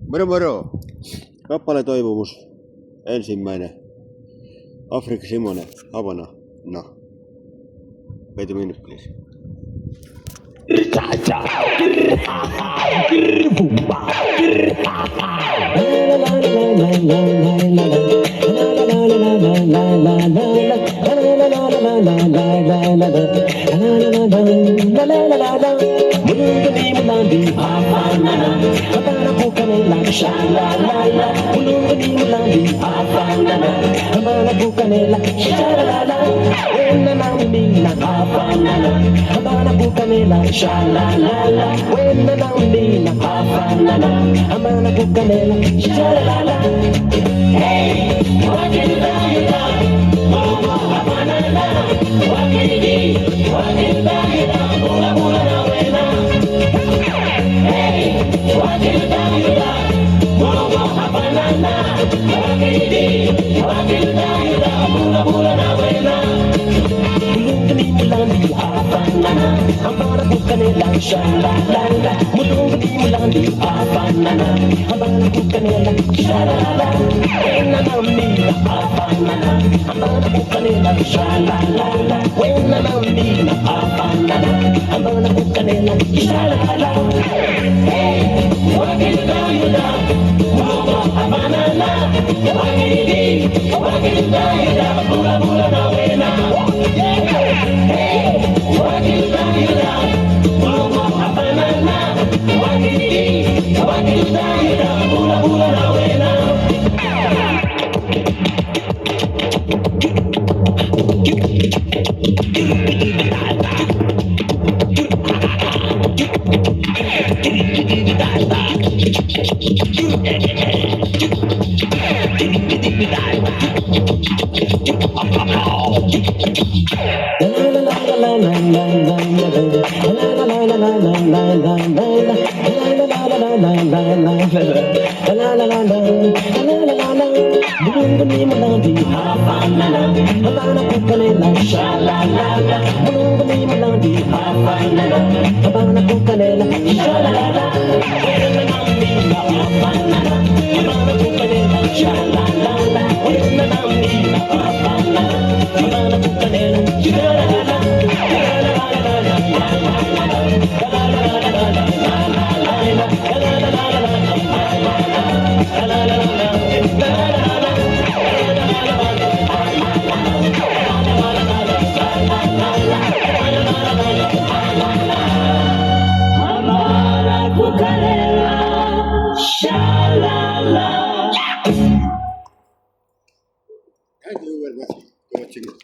Moro moro! Kappale toivomus. Ensimmäinen. Afrikka Simone. Havana. No. Wait a minute, please. Sha-la-la-la, when the lonely ha-fa-la-la, amana bukanela, sha-la-la-la. Hey, what can you do? Mama, ha-fa-la-la. What can you do? What can you do? Mula mula na wena. Hey, what can you do? Mama, ha-fa-la-la. What can you do? What can you do? Mula mula na wena. Mulung mulang di ha-fa-la-la. Amana bukanela, sha-la-la-la. Mulung mulang di ha-fa-la-la. Amana bukanela, sha-la-la-la. Wena namina ha-fa-la-la. Amana bukanela, sha-la-la-la. Wena namina ha-fa-la-la. Amana bukanela, sha-la-la-la. Hey, what can you do? Mama, ha-fa-la-la. What can you do? What can you do? Mula mula na wena. Hey, what can you do? Mama, ha-fa-la-la. What can you do? What can you do? Mula mula na wena. Thank you very much for watching.